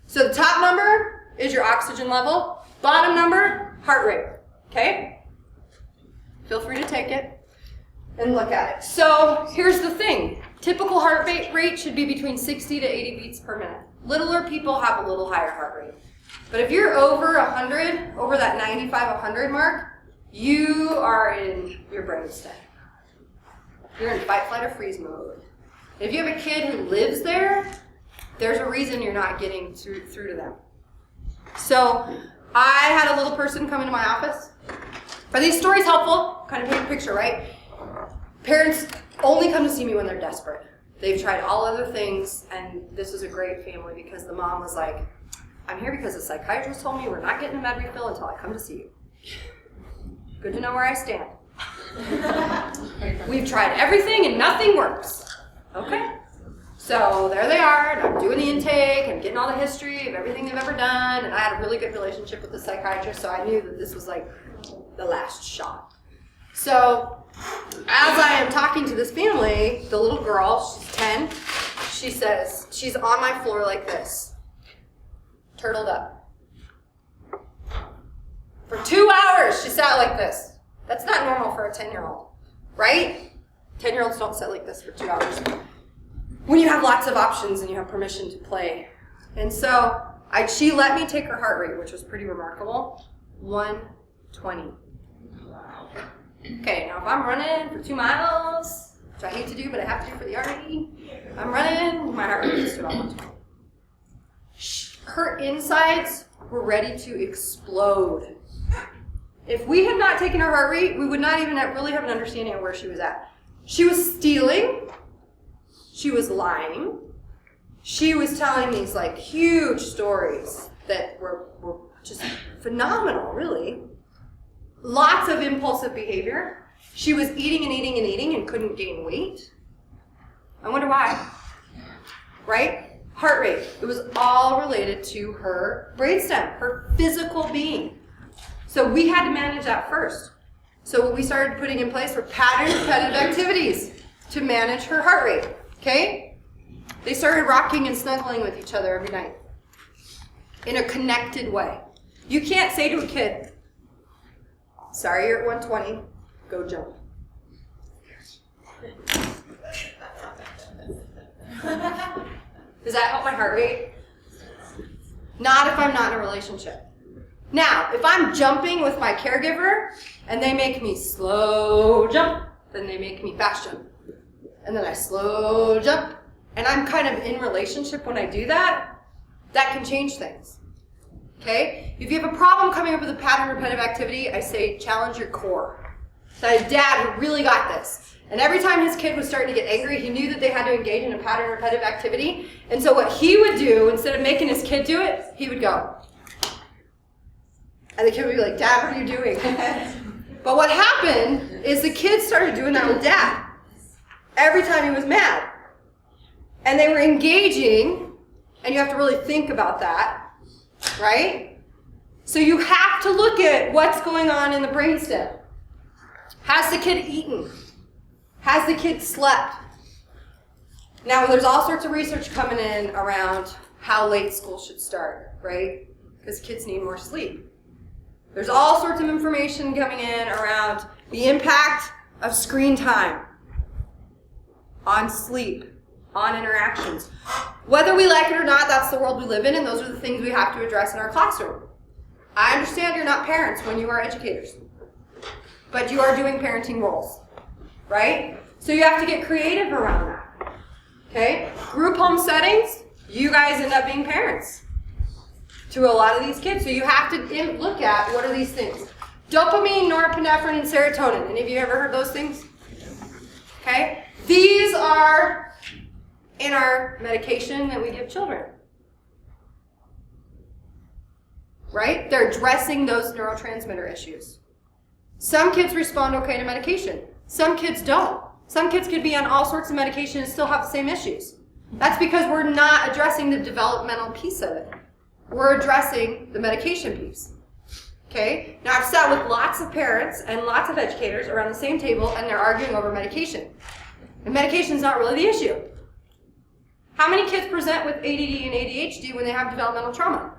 So the top number is your oxygen level. Bottom number, heart rate. Okay? Feel free to take it and look at it. So here's the thing. Typical heart rate should be between 60 to 80 beats per minute. Littler people have a little higher heart rate. But if you're over 100, over that 95, 100 mark, you are in your brainstem. You're in fight, flight, or freeze mode. If you have a kid who lives there, there's a reason you're not getting through to them. So I had a little person come into my office. Are these stories helpful? Kind of paint a picture, right? Parents only come to see me when they're desperate. They've tried all other things, and this was a great family because the mom was like, I'm here because the psychiatrist told me we're not getting a med refill until I come to see you. Good to know where I stand. We've tried everything and nothing works. Okay. So there they are, and I'm doing the intake, and getting all the history of everything they've ever done, and I had a really good relationship with the psychiatrist, so I knew that this was like the last shot. So as I am talking to this family, the little girl, she's 10, she says, she's on my floor like this, turtled up. For 2 hours, she sat like this. That's not normal for a 10-year-old, right? 10-year-olds don't sit like this for 2 hours. When you have lots of options and you have permission to play. And so she let me take her heart rate, which was pretty remarkable, 120. Okay, now if I'm running for 2 miles, which I hate to do, but I have to do for the Army, I'm running, my heart rate is about 120. Her insides were ready to explode. If we had not taken her heart rate, we would not even really have an understanding of where she was at. She was stealing. She was lying. She was telling these like huge stories that were just phenomenal, really. Lots of impulsive behavior. She was eating and eating and eating and couldn't gain weight. I wonder why. Right? Heart rate. It was all related to her brainstem, her physical being. So we had to manage that first. So what we started putting in place were patterned repetitive activities to manage her heart rate. Okay? They started rocking and snuggling with each other every night in a connected way. You can't say to a kid, sorry you're at 120, go jump. Does that help my heart rate? Not if I'm not in a relationship. Now, if I'm jumping with my caregiver and they make me slow jump, then they make me fast jump. And then I slow jump, and I'm kind of in relationship when I do that, that can change things. Okay? If you have a problem coming up with a pattern repetitive activity, I say challenge your core. So I had a dad who really got this. And every time his kid was starting to get angry, he knew that they had to engage in a pattern repetitive activity. And so what he would do, instead of making his kid do it, he would go. And the kid would be like, Dad, what are you doing? But what happened is the kid started doing that with Dad every time he was mad. And they were engaging, and you have to really think about that, right? So you have to look at what's going on in the brainstem. Has the kid eaten? Has the kid slept? Now, there's all sorts of research coming in around how late school should start, right? Because kids need more sleep. There's all sorts of information coming in around the impact of screen time on sleep, on interactions. Whether we like it or not, that's the world we live in, and those are the things we have to address in our classroom. I understand you're not parents when you are educators, but you are doing parenting roles, right? So you have to get creative around that, okay? Group home settings, you guys end up being parents to a lot of these kids. So you have to look at what are these things. Dopamine, norepinephrine, and serotonin. Any of you ever heard those things? Okay? These are in our medication that we give children. Right? They're addressing those neurotransmitter issues. Some kids respond okay to medication. Some kids don't. Some kids could be on all sorts of medication and still have the same issues. That's because we're not addressing the developmental piece of it. we're addressing the medication piece. Okay? Now, I've sat with lots of parents and lots of educators around the same table, and they're arguing over medication. And medication's not really the issue. How many kids present with ADD and ADHD when they have developmental trauma?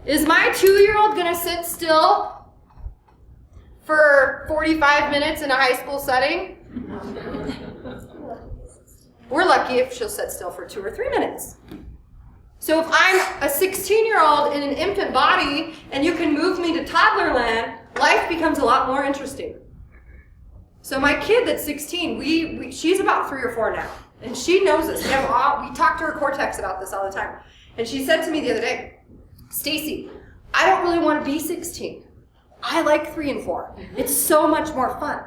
Is my 2-year-old going to sit still for 45 minutes in a high school setting? We're lucky if she'll sit still for 2 or 3 minutes. So if I'm a 16-year-old in an infant body and you can move me to toddler land, life becomes a lot more interesting. So my kid that's 16, she's about 3 or 4 now, and she knows this. We talk to her cortex about this all the time. And she said to me the other day, Stacy, I don't really want to be 16. I like 3 and 4. It's so much more fun.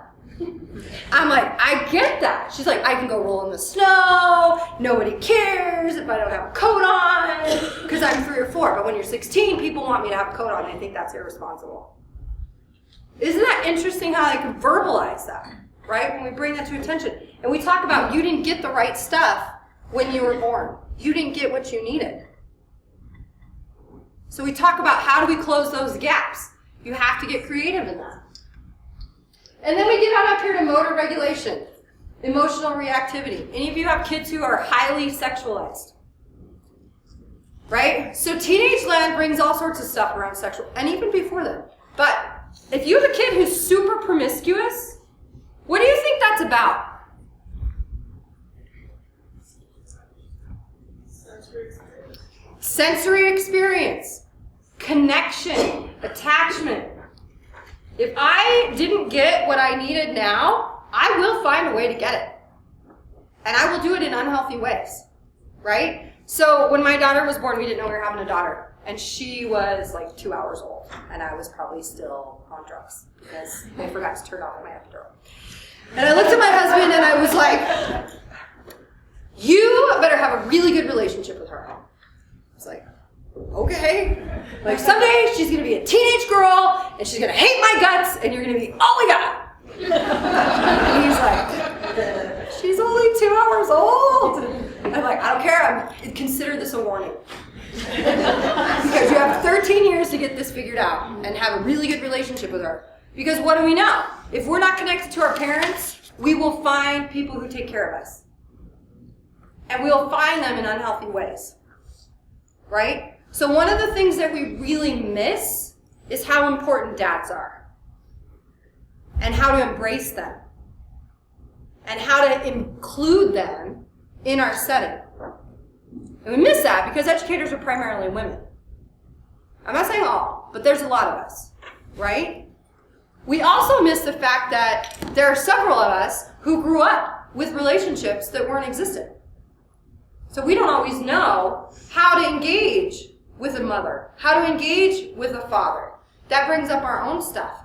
I'm like, I get that. She's like, I can go roll in the snow. Nobody cares if I don't have a coat on because I'm 3 or 4. But when you're 16, people want me to have a coat on. I think that's irresponsible. Isn't that interesting how I can verbalize that, right? When we bring that to attention. And we talk about you didn't get the right stuff when you were born. You didn't get what you needed. So we talk about how do we close those gaps. You have to get creative in that. And then we get on up here to motor regulation, emotional reactivity. Any of you have kids who are highly sexualized? Right? So teenage land brings all sorts of stuff around sexual, and even before then. But if you have a kid who's super promiscuous, what do you think that's about? Sensory experience, connection, attachment. If I didn't get what I needed now, I will find a way to get it. And I will do it in unhealthy ways, right? So when my daughter was born, we didn't know we were having a daughter. And she was like 2 hours old. And I was probably still on drugs because I forgot to turn off my epidural. And I looked at my husband and I was like, you better have a really good relationship with her. It's like, okay. Like someday she's going to be a teenage girl and she's going to hate my guts and you're going to be all we got. And he's like, she's only 2 hours old. I'm like, I don't care. Consider this a warning. Because you have 13 years to get this figured out and have a really good relationship with her. Because what do we know? If we're not connected to our parents, we will find people who take care of us. And we'll find them in unhealthy ways. Right? So one of the things that we really miss is how important dads are. And how to embrace them. And how to include them in our setting. And we miss that because educators are primarily women. I'm not saying all, but there's a lot of us, right? We also miss the fact that there are several of us who grew up with relationships that weren't existent. So we don't always know how to engage with a mother, how to engage with a father. That brings up our own stuff.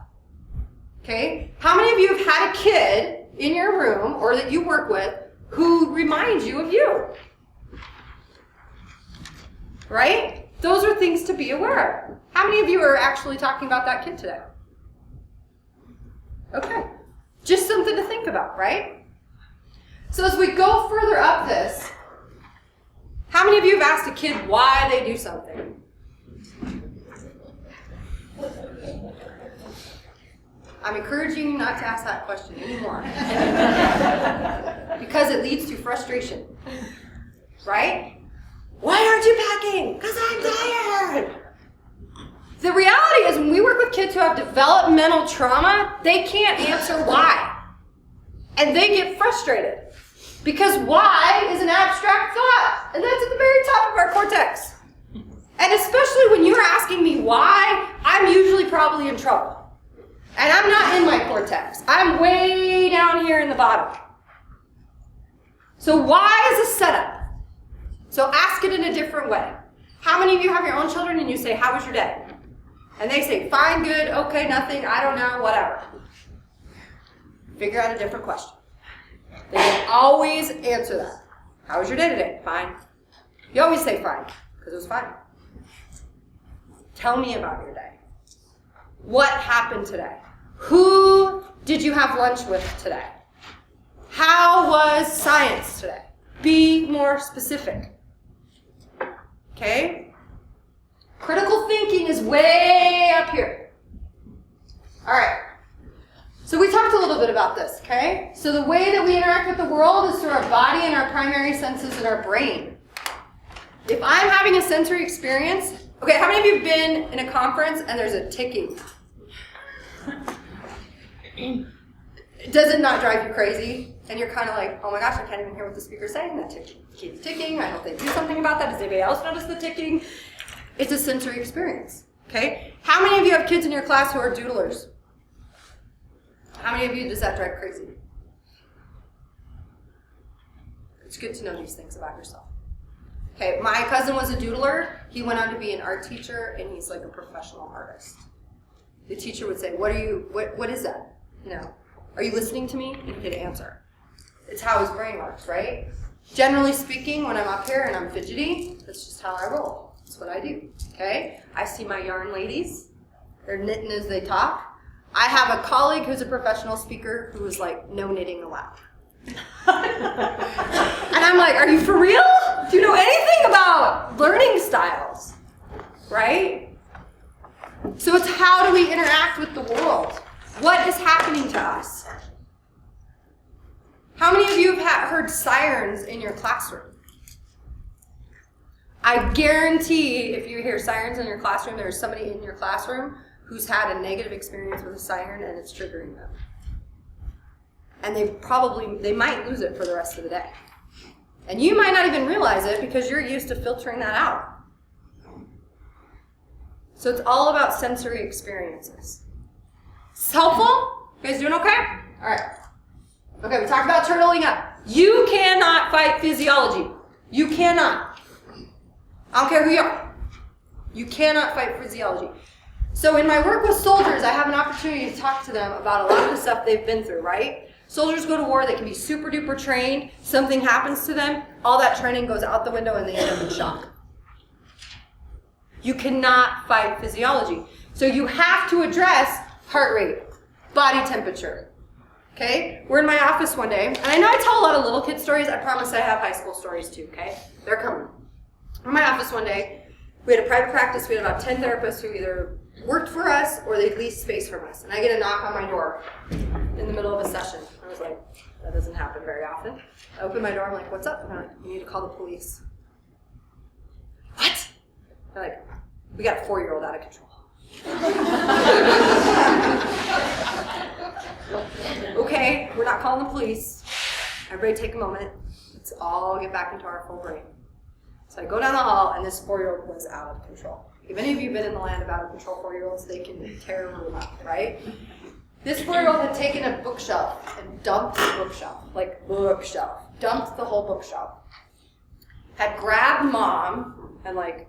Okay? How many of you have had a kid in your room or that you work with who reminds you of you? Right? Those are things to be aware of. How many of you are actually talking about that kid today? Okay. Just something to think about, right? So as we go further up this, how many of you have asked a kid why they do something? I'm encouraging you not to ask that question anymore. Because it leads to frustration. Right? Why aren't you packing? Because I'm tired. The reality is when we work with kids who have developmental trauma, they can't answer why. And they get frustrated. Because why is an abstract thought. And that's at the very top of our cortex. And especially when you're asking me why, I'm usually probably in trouble. And I'm not in my cortex. I'm way down here in the bottom. So why is a setup? So ask it in a different way. How many of you have your own children and you say, how was your day? And they say, fine, good, okay, nothing, I don't know, whatever. Figure out a different question. They will always answer that. How was your day today? Fine. You always say fine, because it was fine. Tell me about your day. What happened today? Who did you have lunch with today? How was science today? Be more specific. Okay? Critical thinking is way up here. All right. So we talked a little bit about this, okay? So the way that we interact with the world is through our body and our primary senses and our brain. If I'm having a sensory experience, okay, how many of you have been in a conference and there's a ticking? Does it not drive you crazy? And you're kind of like, oh my gosh, I can't even hear what the speaker's saying. That ticking keeps ticking. I hope they do something about that. Does anybody else notice the ticking? It's a sensory experience, okay? How many of you have kids in your class who are doodlers? How many of you does that drive crazy? It's good to know these things about yourself. Okay, my cousin was a doodler. He went on to be an art teacher, and he's like a professional artist. The teacher would say, what is that? You know, are you listening to me? And he'd answer. It's how his brain works, right? Generally speaking, when I'm up here and I'm fidgety, that's just how I roll. That's what I do, okay? I see my yarn ladies. They're knitting as they talk. I have a colleague who's a professional speaker who is like, no knitting allowed. And I'm like, are you for real? Do you know anything about learning styles? Right? So it's how do we interact with the world? What is happening to us? How many of you have heard sirens in your classroom? I guarantee if you hear sirens in your classroom, there's somebody in your classroom who's had a negative experience with a siren and it's triggering them. And they might lose it for the rest of the day. And you might not even realize it because you're used to filtering that out. So it's all about sensory experiences. Is this helpful? You guys doing okay? All right. Okay, we talked about turtling up. You cannot fight physiology. You cannot. I don't care who you are. You cannot fight physiology. So in my work with soldiers, I have an opportunity to talk to them about a lot of the stuff they've been through, right? Soldiers go to war, they can be super duper trained, something happens to them, all that training goes out the window and they end up in shock. You cannot fight physiology. So you have to address heart rate, body temperature. Okay? We're in my office one day, and I know I tell a lot of little kid stories, I promise I have high school stories too, okay? They're coming. We're in my office one day, we had a private practice, we had about 10 therapists who either worked for us or they leased space from us. And I get a knock on my door in the middle of a session. I was like, that doesn't happen very often. I open my door, I'm like, what's up? And they're like, you need to call the police. What? They're like, we got a 4-year-old out of control. Okay, we're not calling the police. Everybody take a moment. Let's all get back into our full brain. So I go down the hall, and this 4-year-old was out of control. If any of you have been in the land of out of control 4-year-olds, they can tear a room up, right? This 4-year-old had taken a bookshelf and dumped the bookshelf, like bookshelf, dumped the whole bookshelf. Had grabbed mom and like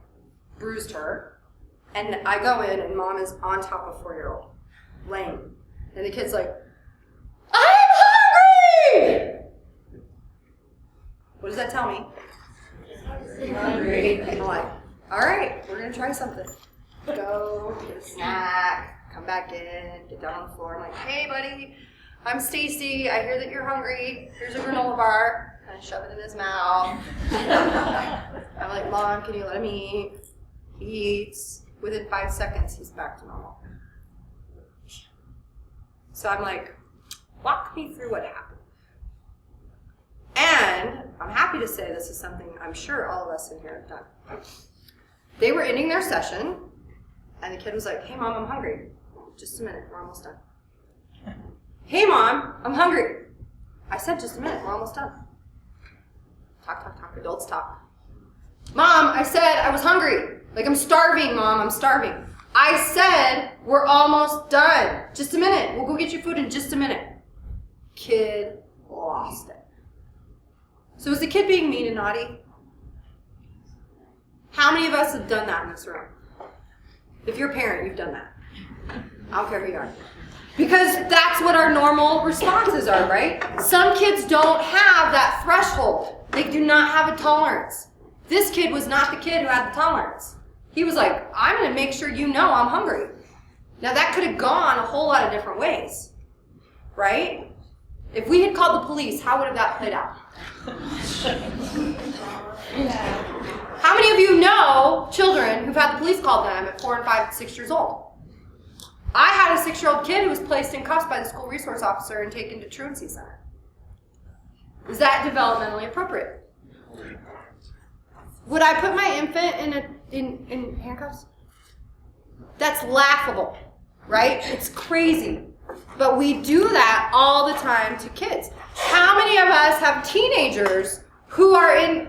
bruised her. And I go in, and mom is on top of 4-year-old, laying. And the kid's like, I'm hungry! What does that tell me? I'm hungry. And I'm like, all right, we're going to try something. Go, get a snack, come back in, get down on the floor. I'm like, hey, buddy, I'm Stacy. I hear that you're hungry. Here's a granola bar. Kind of shove it in his mouth. I'm like, Mom, can you let him eat? He eats. Within 5 seconds, he's back to normal. So I'm like, walk me through what happened. And I'm happy to say this is something I'm sure all of us in here have done. They were ending their session, and the kid was like, hey, Mom, I'm hungry. Just a minute, we're almost done. Hey, Mom, I'm hungry. I said just a minute, we're almost done. Talk, talk, talk, adults talk. Mom, I said I was hungry. Like, I'm starving, Mom, I'm starving. I said we're almost done. Just a minute, we'll go get you food in just a minute. Kid lost it. So is the kid being mean and naughty? How many of us have done that in this room? If you're a parent, you've done that. I don't care who you are. Because that's what our normal responses are, right? Some kids don't have that threshold. They do not have a tolerance. This kid was not the kid who had the tolerance. He was like, I'm going to make sure you know I'm hungry. Now that could have gone a whole lot of different ways, right? If we had called the police, how would have that played out? How many of you know children who've had the police called them at 4 and 5 and 6 years old? I had a 6-year-old kid who was placed in cuffs by the school resource officer and taken to truancy center. Is that developmentally appropriate? Would I put my infant in handcuffs? That's laughable, right? It's crazy. But we do that all the time to kids. How many of us have teenagers who are in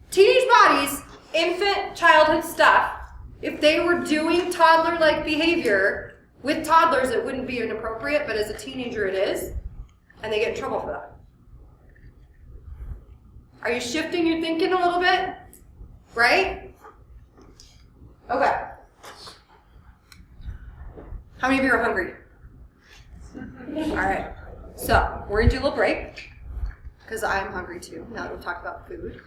teenage bodies, infant childhood stuff? If they were doing toddler-like behavior with toddlers, it wouldn't be inappropriate, but as a teenager it is, and they get in trouble for that. Are you shifting your thinking a little bit? Right? Okay. How many of you are hungry? All right. So, we're going to do a little break, because I'm hungry too, now that we've talked about food.